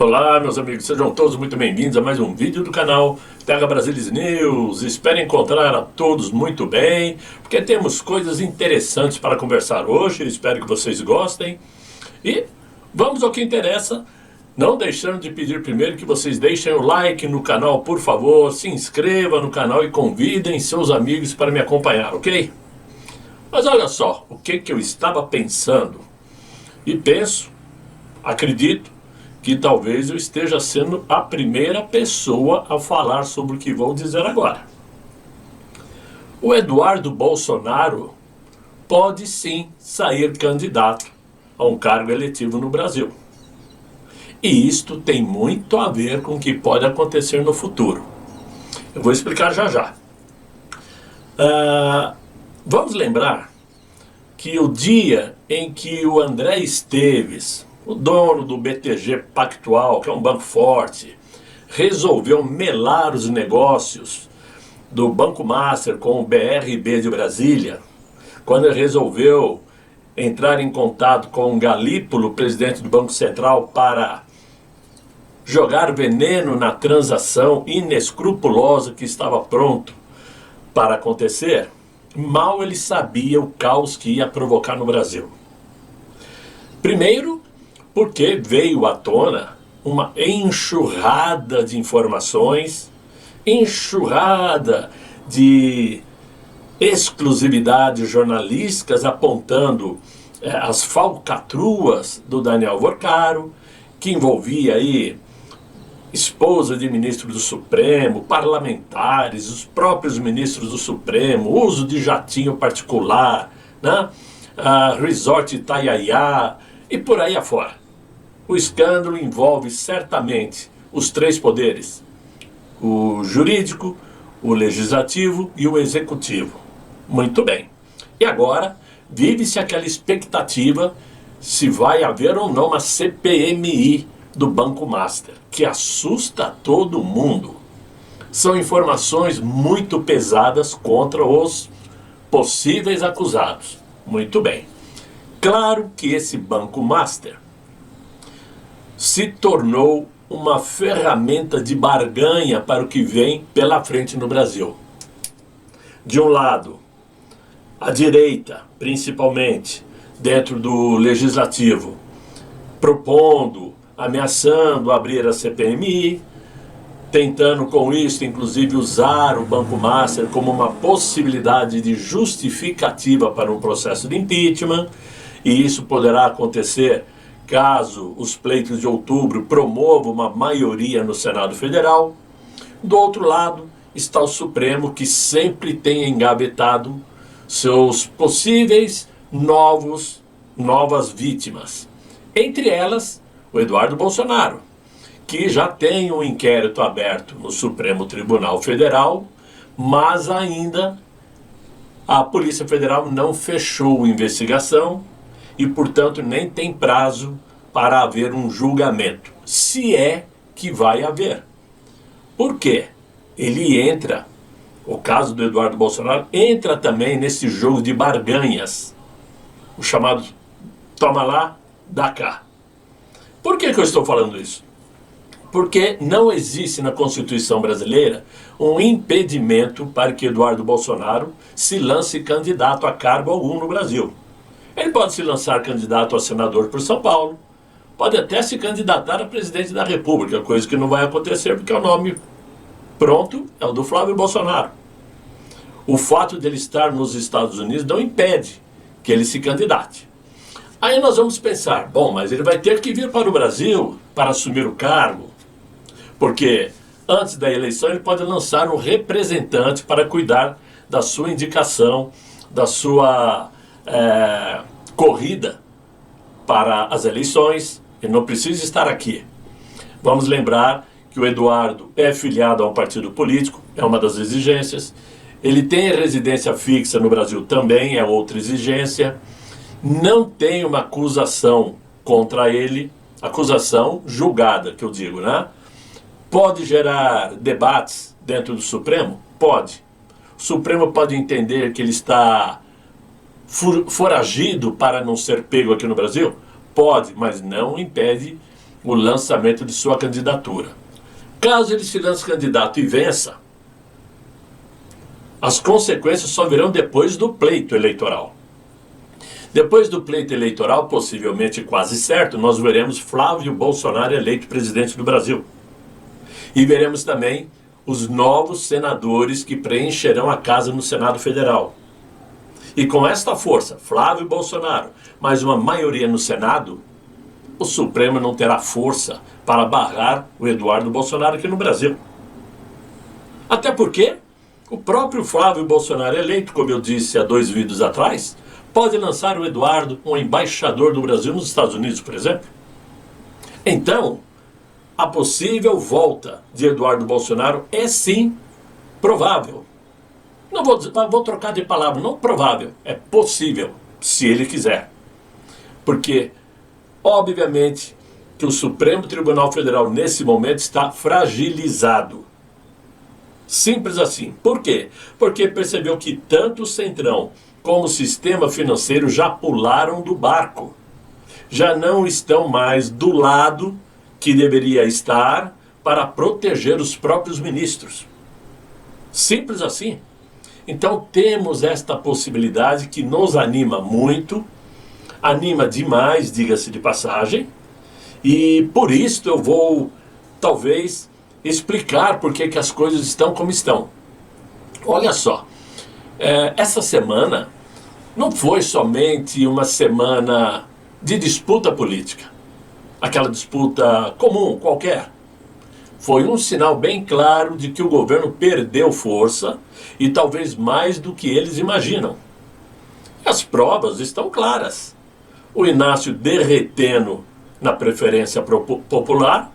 Olá, meus amigos, sejam todos muito bem-vindos a mais um vídeo do canal Terra Brasilis News. Espero encontrar a todos muito bem, porque temos coisas interessantes para conversar hoje. Espero que vocês gostem. E vamos ao que interessa, não deixando de pedir primeiro que vocês deixem o like no canal, por favor, se inscreva no canal e convidem seus amigos para me acompanhar, ok? Mas olha só, o que eu estava pensando, e penso, acredito, que talvez eu esteja sendo a primeira pessoa a falar sobre o que vou dizer agora. O Eduardo Bolsonaro pode sim sair candidato a um cargo eletivo no Brasil. E isto tem muito a ver com o que pode acontecer no futuro. Eu vou explicar já já. Vamos lembrar que o dia em que o André Esteves, o dono do BTG Pactual, que é um banco forte, resolveu melar os negócios do Banco Master com o BRB de Brasília, quando ele resolveu entrar em contato com o Galípolo, presidente do Banco Central, para jogar veneno na transação inescrupulosa que estava pronto para acontecer, mal ele sabia o caos que ia provocar no Brasil. Primeiro, porque veio à tona uma enxurrada de informações, enxurrada de exclusividades jornalísticas apontando as falcatruas do Daniel Worcaro, que envolvia aí esposa de ministro do Supremo, parlamentares, os próprios ministros do Supremo, uso de jatinho particular, né? Resort Itaiaiá e por aí afora. O escândalo envolve certamente os três poderes, o jurídico, o legislativo e o executivo. Muito bem. E agora vive-se aquela expectativa se vai haver ou não uma CPMI do Banco Master, que assusta todo mundo. São informações muito pesadas contra os possíveis acusados. Muito bem. Claro que esse Banco Master se tornou uma ferramenta de barganha para o que vem pela frente no Brasil. De um lado, a direita, principalmente, dentro do legislativo, propondo, ameaçando abrir a CPMI, tentando com isso, inclusive, usar o Banco Master como uma possibilidade de justificativa para um processo de impeachment, e isso poderá acontecer caso os pleitos de outubro promovam uma maioria no Senado Federal. Do outro lado está o Supremo, que sempre tem engavetado seus possíveis novas vítimas. Entre elas, o Eduardo Bolsonaro, que já tem um inquérito aberto no Supremo Tribunal Federal, mas ainda a Polícia Federal não fechou a investigação e, portanto, nem tem prazo para haver um julgamento, se é que vai haver. Por quê? Ele entra, o caso do Eduardo Bolsonaro, entra também nesse jogo de barganhas, o chamado toma lá, dá cá. Por que eu estou falando isso? Porque não existe na Constituição brasileira um impedimento para que Eduardo Bolsonaro se lance candidato a cargo algum no Brasil. Ele pode se lançar candidato a senador por São Paulo, pode até se candidatar a presidente da República, coisa que não vai acontecer porque o nome pronto é o do Flávio Bolsonaro. O fato dele estar nos Estados Unidos não impede que ele se candidate. Aí nós vamos pensar, bom, mas ele vai ter que vir para o Brasil para assumir o cargo, porque antes da eleição ele pode lançar um representante para cuidar da sua indicação, da sua corrida para as eleições. Ele não precisa estar aqui. Vamos lembrar que o Eduardo é filiado a um partido político, é uma das exigências. Ele tem residência fixa no Brasil, também é outra exigência. Não tem uma acusação contra ele, acusação julgada, que eu digo, né? Pode gerar debates dentro do Supremo? Pode. O Supremo pode entender que ele está foragido para não ser pego aqui no Brasil? Pode, mas não impede o lançamento de sua candidatura. Caso ele se lance candidato e vença, as consequências só virão depois do pleito eleitoral. Depois do pleito eleitoral, possivelmente quase certo, nós veremos Flávio Bolsonaro eleito presidente do Brasil. E veremos também os novos senadores que preencherão a casa no Senado Federal. E com esta força, Flávio Bolsonaro, mais uma maioria no Senado, o Supremo não terá força para barrar o Eduardo Bolsonaro aqui no Brasil. Até porque o próprio Flávio Bolsonaro eleito, como eu disse há 2 vídeos atrás, pode lançar o Eduardo, um embaixador do Brasil nos Estados Unidos, por exemplo. Então, a possível volta de Eduardo Bolsonaro é sim provável. Não vou trocar de palavra, não provável, é possível, se ele quiser. Porque, obviamente, que o Supremo Tribunal Federal nesse momento está fragilizado. Simples assim. Por quê? Porque percebeu que tanto o Centrão como o sistema financeiro já pularam do barco. Já não estão mais do lado que deveria estar para proteger os próprios ministros. Simples assim. Então temos esta possibilidade que nos anima muito, anima demais, diga-se de passagem, e por isso eu vou, talvez, explicar por que as coisas estão como estão. Olha só, essa semana não foi somente uma semana de disputa política, aquela disputa comum, qualquer. Foi um sinal bem claro de que o governo perdeu força e talvez mais do que eles imaginam. As provas estão claras. O Inácio derretendo na preferência popular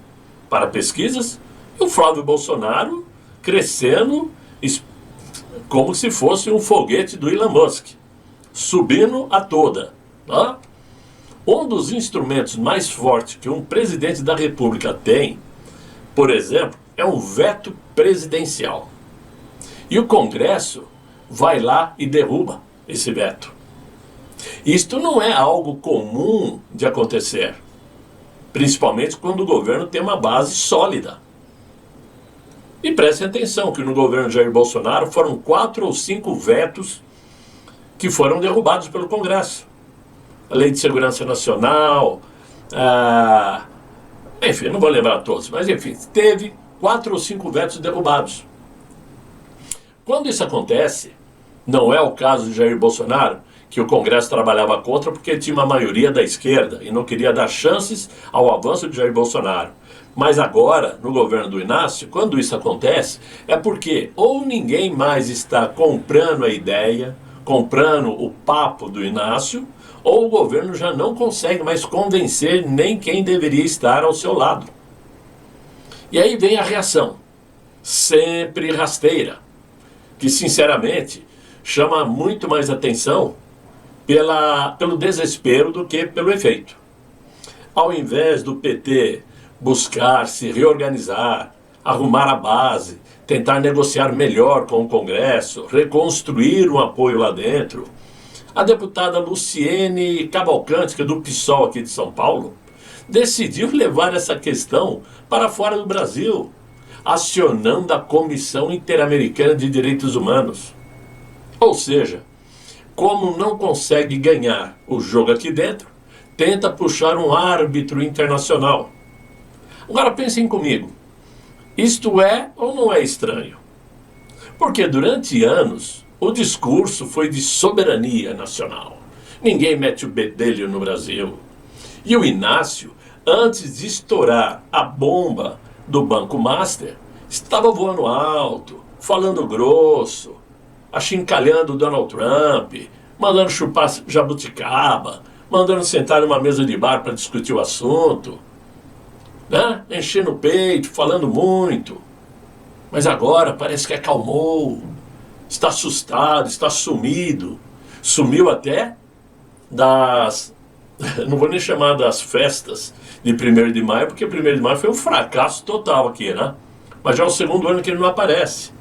para pesquisas e o Flávio Bolsonaro crescendo como se fosse um foguete do Elon Musk, subindo a toda. Tá? Um dos instrumentos mais fortes que um presidente da República tem, por exemplo, é um veto presidencial. E o Congresso vai lá e derruba esse veto. Isto não é algo comum de acontecer, principalmente quando o governo tem uma base sólida. E prestem atenção que no governo Jair Bolsonaro foram 4 ou 5 vetos que foram derrubados pelo Congresso. A Lei de Segurança Nacional, enfim, não vou lembrar todos, mas enfim, teve 4 ou 5 vetos derrubados. Quando isso acontece, não é o caso de Jair Bolsonaro, que o Congresso trabalhava contra porque tinha uma maioria da esquerda e não queria dar chances ao avanço de Jair Bolsonaro. Mas agora, no governo do Inácio, quando isso acontece, é porque ou ninguém mais está comprando a ideia, comprando o papo do Inácio, ou o governo já não consegue mais convencer nem quem deveria estar ao seu lado. E aí vem a reação, sempre rasteira, que sinceramente chama muito mais atenção pelo desespero do que pelo efeito. Ao invés do PT buscar se reorganizar, arrumar a base, tentar negociar melhor com o Congresso, reconstruir um apoio lá dentro, a deputada Luciene Cavalcante, que é do PSOL aqui de São Paulo, decidiu levar essa questão para fora do Brasil, acionando a Comissão Interamericana de Direitos Humanos. Ou seja, como não consegue ganhar o jogo aqui dentro, tenta puxar um árbitro internacional. Agora pensem comigo, isto é ou não é estranho? Porque durante anos o discurso foi de soberania nacional. Ninguém mete o bedelho no Brasil. E o Inácio, antes de estourar a bomba do Banco Master, estava voando alto, falando grosso, achincalhando o Donald Trump, mandando chupar jabuticaba, mandando sentar numa mesa de bar para discutir o assunto, né? Enchendo o peito, falando muito. Mas agora parece que acalmou, está assustado, está sumido. Sumiu até das... não vou nem chamar das festas de 1º de maio, porque 1º de maio foi um fracasso total aqui, né? Mas já é o 2º ano que ele não aparece.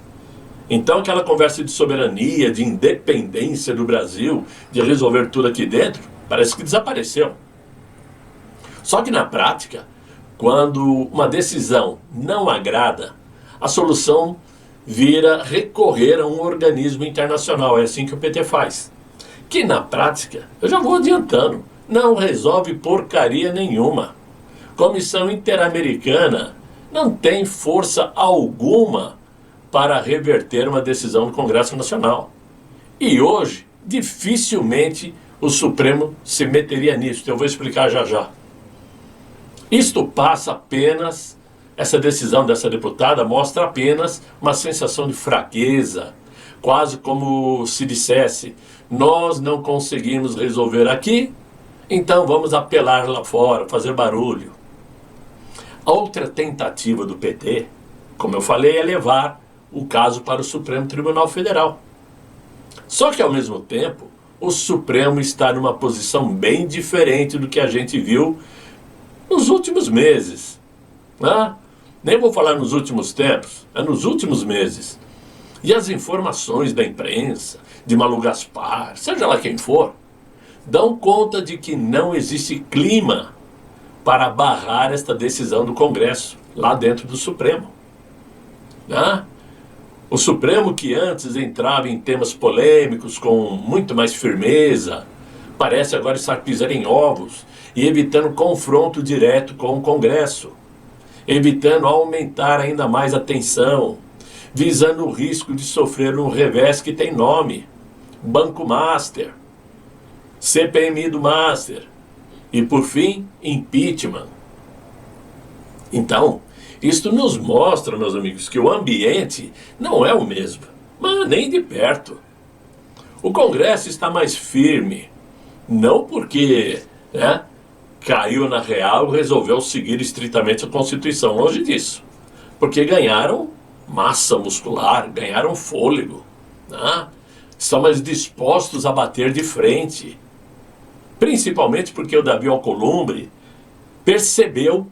Então aquela conversa de soberania, de independência do Brasil, de resolver tudo aqui dentro, parece que desapareceu. Só que na prática, quando uma decisão não agrada, a solução vira recorrer a um organismo internacional. É assim que o PT faz. Que na prática, eu já vou adiantando, não resolve porcaria nenhuma. Comissão Interamericana não tem força alguma para reverter uma decisão do Congresso Nacional. E hoje, dificilmente o Supremo se meteria nisso. Eu vou explicar já já. Isto passa apenas, essa decisão dessa deputada mostra apenas uma sensação de fraqueza, quase como se dissesse: nós não conseguimos resolver aqui, então vamos apelar lá fora, fazer barulho. A outra tentativa do PT, como eu falei, é levar o caso para o Supremo Tribunal Federal. Só que, ao mesmo tempo, o Supremo está numa posição bem diferente do que a gente viu nos últimos meses. Né? Nem vou falar nos últimos tempos, é nos últimos meses. E as informações da imprensa, de Malu Gaspar, seja lá quem for, dão conta de que não existe clima para barrar esta decisão do Congresso, lá dentro do Supremo. Né? O Supremo, que antes entrava em temas polêmicos com muito mais firmeza, parece agora estar pisando em ovos e evitando confronto direto com o Congresso, evitando aumentar ainda mais a tensão, visando o risco de sofrer um revés que tem nome: Banco Master, CPMI do Master e, por fim, impeachment. Então, isto nos mostra, meus amigos, que o ambiente não é o mesmo, mas nem de perto. O Congresso está mais firme, não porque caiu na real e resolveu seguir estritamente a Constituição, longe disso, porque ganharam massa muscular, ganharam fôlego, né? Estão mais dispostos a bater de frente, principalmente porque o Davi Alcolumbre percebeu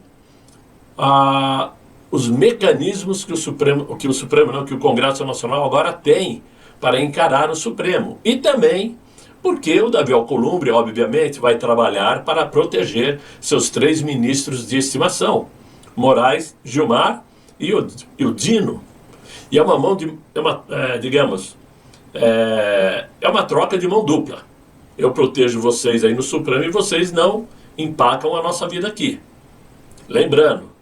os mecanismos que o Congresso Nacional agora tem para encarar o Supremo. E também porque o Davi Alcolumbre, obviamente, vai trabalhar para proteger seus 3 ministros de estimação: Moraes, Gilmar e o Dino. E é uma mão de, é uma troca de mão dupla. Eu protejo vocês aí no Supremo e vocês não empacam a nossa vida aqui. Lembrando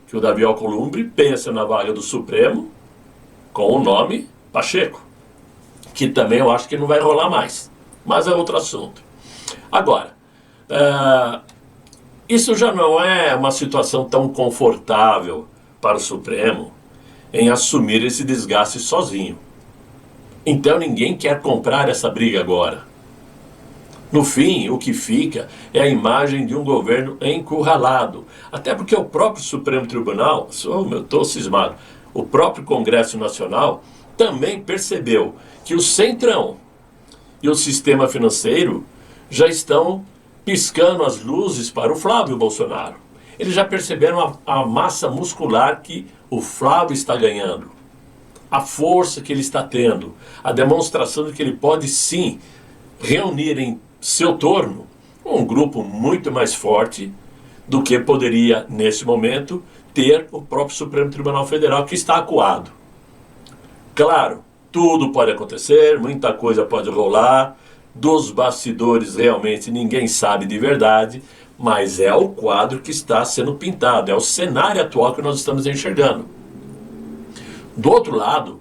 que o Davi Alcolumbre pensa na vaga do Supremo com o nome Pacheco, que também eu acho que não vai rolar mais, mas é outro assunto. Agora, isso já não é uma situação tão confortável para o Supremo em assumir esse desgaste sozinho. Então ninguém quer comprar essa briga agora. No fim, o que fica é a imagem de um governo encurralado. Até porque o próprio Supremo Tribunal, eu estou cismado, o próprio Congresso Nacional também percebeu que o Centrão e o sistema financeiro já estão piscando as luzes para o Flávio Bolsonaro. Eles já perceberam a massa muscular que o Flávio está ganhando, a força que ele está tendo, a demonstração de que ele pode sim reunir em seu torno um grupo muito mais forte do que poderia, nesse momento, ter o próprio Supremo Tribunal Federal, que está acuado. Claro, tudo pode acontecer, muita coisa pode rolar, dos bastidores realmente ninguém sabe de verdade, mas é o quadro que está sendo pintado, é o cenário atual que nós estamos enxergando. Do outro lado,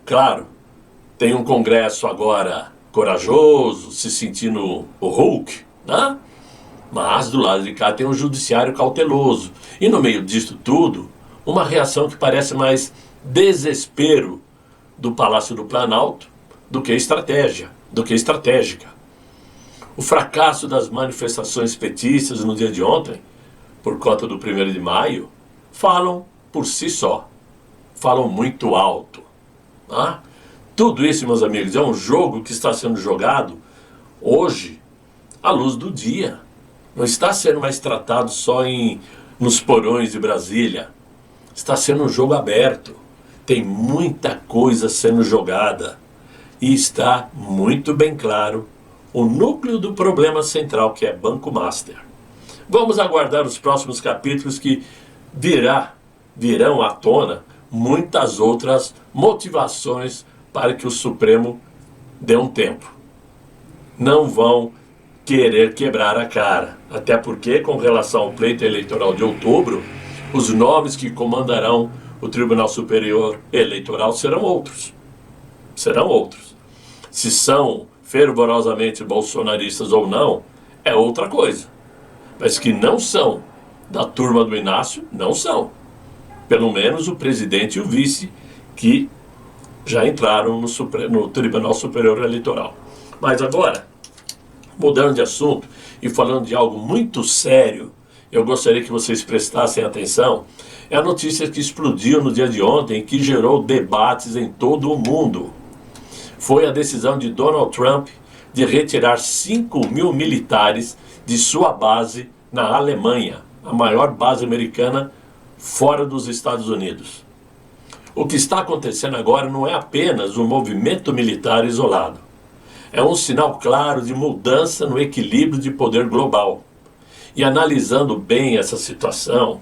claro, tem um Congresso agora corajoso, se sentindo o Hulk, né? Mas do lado de cá tem um judiciário cauteloso. E no meio disto tudo, uma reação que parece mais desespero do Palácio do Planalto do que estratégica. O fracasso das manifestações petistas no dia de ontem, por conta do 1º de maio, falam por si só. Falam muito alto. Né? Tudo isso, meus amigos, é um jogo que está sendo jogado hoje à luz do dia. Não está sendo mais tratado só nos porões de Brasília. Está sendo um jogo aberto. Tem muita coisa sendo jogada. E está muito bem claro o núcleo do problema central, que é Banco Master. Vamos aguardar os próximos capítulos que virão à tona muitas outras motivações para que o Supremo dê um tempo. Não vão querer quebrar a cara, até porque, com relação ao pleito eleitoral de outubro, os nomes que comandarão o Tribunal Superior Eleitoral serão outros. Serão outros. Se são fervorosamente bolsonaristas ou não, é outra coisa. Mas que não são da turma do Inácio, não são. Pelo menos o presidente e o vice, que já entraram no Tribunal Superior Eleitoral. Mas agora, mudando de assunto e falando de algo muito sério, eu gostaria que vocês prestassem atenção, é a notícia que explodiu no dia de ontem e que gerou debates em todo o mundo. Foi a decisão de Donald Trump de retirar 5.000 militares de sua base na Alemanha, a maior base americana fora dos Estados Unidos. O que está acontecendo agora não é apenas um movimento militar isolado. É um sinal claro de mudança no equilíbrio de poder global. E analisando bem essa situação,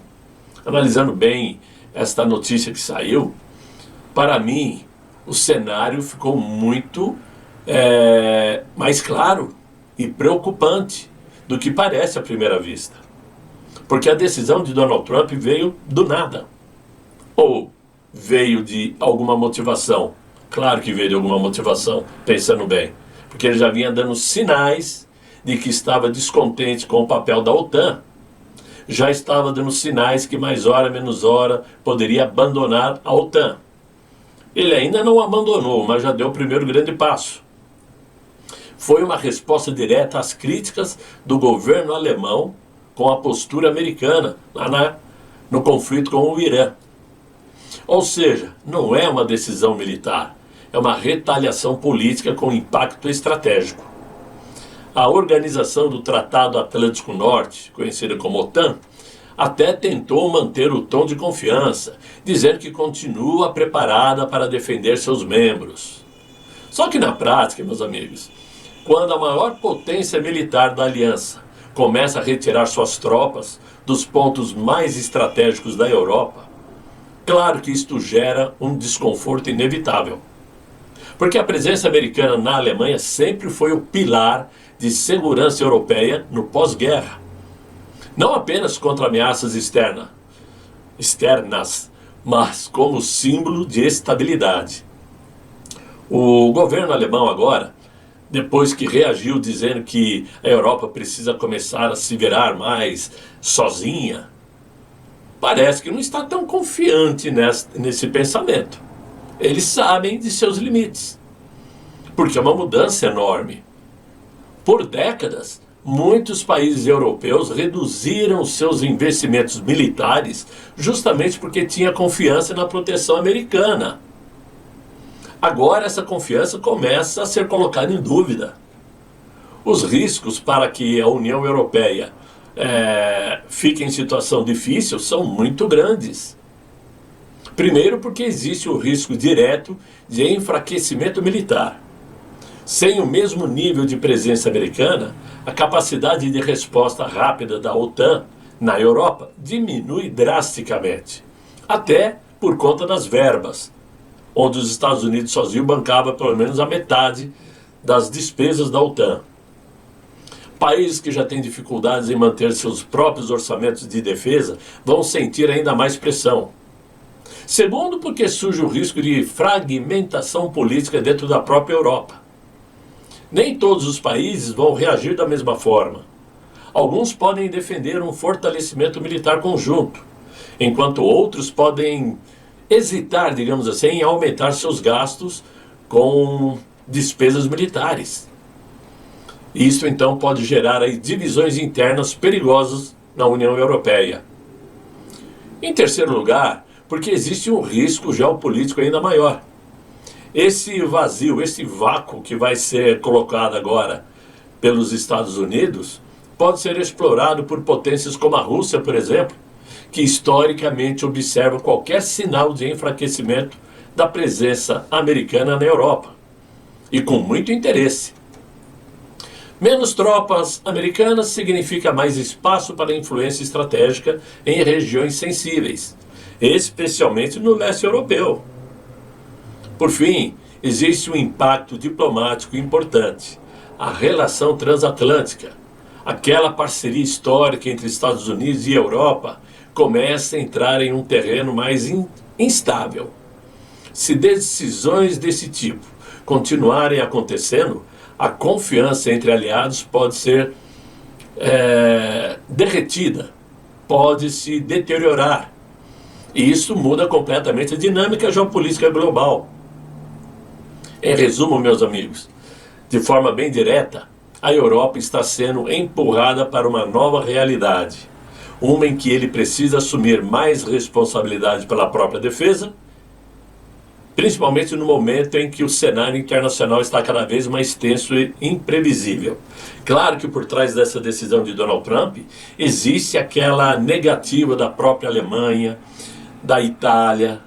analisando bem esta notícia que saiu, para mim, o cenário ficou muito mais claro e preocupante do que parece à primeira vista. Porque a decisão de Donald Trump veio do nada. Ou veio de alguma motivação. Claro que veio de alguma motivação, pensando bem. Porque ele já vinha dando sinais de que estava descontente com o papel da OTAN. Já estava dando sinais que mais hora, menos hora, poderia abandonar a OTAN. Ele ainda não abandonou, mas já deu o primeiro grande passo. Foi uma resposta direta às críticas do governo alemão com a postura americana lá no conflito com o Irã. Ou seja, não é uma decisão militar, é uma retaliação política com impacto estratégico. A organização do Tratado Atlântico Norte, conhecida como OTAN, até tentou manter o tom de confiança, dizendo que continua preparada para defender seus membros. Só que na prática, meus amigos, quando a maior potência militar da aliança começa a retirar suas tropas dos pontos mais estratégicos da Europa, claro que isto gera um desconforto inevitável. Porque a presença americana na Alemanha sempre foi o pilar de segurança europeia no pós-guerra. Não apenas contra ameaças externas, mas como símbolo de estabilidade. O governo alemão agora, depois que reagiu dizendo que a Europa precisa começar a se virar mais sozinha, parece que não está tão confiante nesse pensamento. Eles sabem de seus limites, porque é uma mudança enorme. Por décadas, muitos países europeus reduziram seus investimentos militares justamente porque tinha confiança na proteção americana. Agora essa confiança começa a ser colocada em dúvida. Os riscos para que a União Europeia fique em situação difícil são muito grandes. Primeiro porque existe o risco direto de enfraquecimento militar. Sem o mesmo nível de presença americana, a capacidade de resposta rápida da OTAN na Europa diminui drasticamente, até por conta das verbas, onde os Estados Unidos sozinho bancava pelo menos a metade das despesas da OTAN. Países que já têm dificuldades em manter seus próprios orçamentos de defesa vão sentir ainda mais pressão. Segundo, porque surge o risco de fragmentação política dentro da própria Europa. Nem todos os países vão reagir da mesma forma. Alguns podem defender um fortalecimento militar conjunto, enquanto outros podem hesitar, digamos assim, em aumentar seus gastos com despesas militares. Isso então pode gerar aí divisões internas perigosas na União Europeia. Em terceiro lugar, porque existe um risco geopolítico ainda maior. Esse vazio, esse vácuo que vai ser colocado agora pelos Estados Unidos, pode ser explorado por potências como a Rússia, por exemplo, que historicamente observam qualquer sinal de enfraquecimento da presença americana na Europa, e com muito interesse. Menos tropas americanas significa mais espaço para influência estratégica em regiões sensíveis, especialmente no leste europeu. Por fim, existe um impacto diplomático importante: a relação transatlântica. Aquela parceria histórica entre Estados Unidos e Europa começa a entrar em um terreno mais instável. Se decisões desse tipo continuarem acontecendo, a confiança entre aliados pode ser derretida, pode se deteriorar. E isso muda completamente a dinâmica geopolítica global. Em resumo, meus amigos, de forma bem direta, a Europa está sendo empurrada para uma nova realidade, uma em que ele precisa assumir mais responsabilidade pela própria defesa, principalmente no momento em que o cenário internacional está cada vez mais tenso e imprevisível. Claro que por trás dessa decisão de Donald Trump existe aquela negativa da própria Alemanha, da Itália,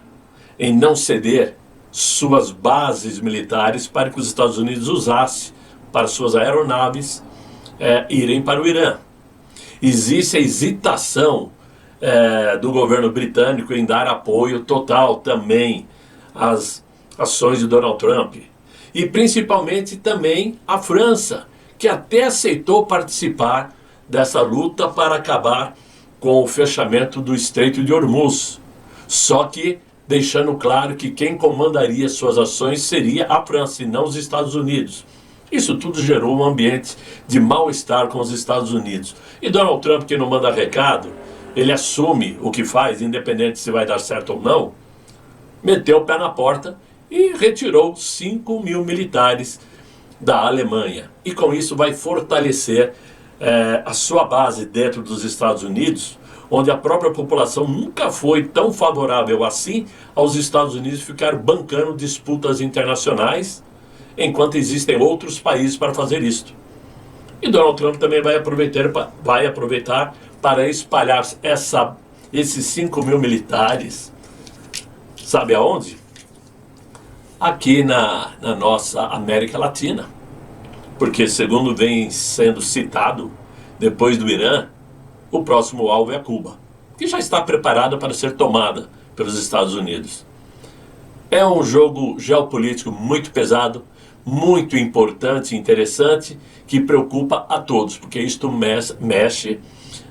em não ceder suas bases militares para que os Estados Unidos usassem para suas aeronaves irem para o Irã. Existe a hesitação do governo britânico em dar apoio total também às ações de Donald Trump. E principalmente também a França, que até aceitou participar dessa luta para acabar com o fechamento do Estreito de Hormuz. Só que deixando claro que quem comandaria suas ações seria a França e não os Estados Unidos. Isso tudo gerou um ambiente de mal-estar com os Estados Unidos. E Donald Trump, que não manda recado, ele assume o que faz, independente se vai dar certo ou não, meteu o pé na porta e retirou 5 mil militares da Alemanha. E com isso vai fortalecer a sua base dentro dos Estados Unidos, onde a própria população nunca foi tão favorável assim aos Estados Unidos ficar bancando disputas internacionais, enquanto existem outros países para fazer isso. E Donald Trump também vai aproveitar para espalhar esses 5 mil militares, sabe aonde? Aqui na nossa América Latina. Porque, segundo vem sendo citado, depois do Irã, o próximo alvo é Cuba, que já está preparada para ser tomada pelos Estados Unidos. É um jogo geopolítico muito pesado, muito importante e interessante, que preocupa a todos, porque isto mexe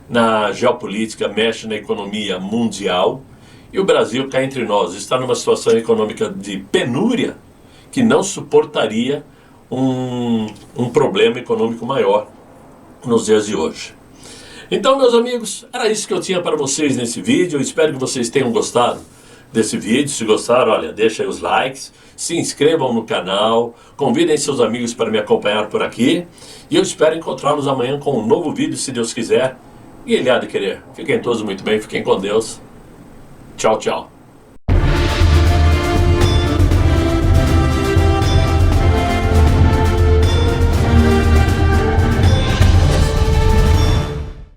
na geopolítica, mexe na economia mundial, e o Brasil, cá entre nós, está numa situação econômica de penúria que não suportaria um problema econômico maior nos dias de hoje. Então, meus amigos, era isso que eu tinha para vocês nesse vídeo. Eu espero que vocês tenham gostado desse vídeo. Se gostaram, olha, deixa aí os likes, se inscrevam no canal, convidem seus amigos para me acompanhar por aqui. E eu espero encontrá-los amanhã com um novo vídeo, se Deus quiser. E Ele há de querer. Fiquem todos muito bem, fiquem com Deus. Tchau, tchau.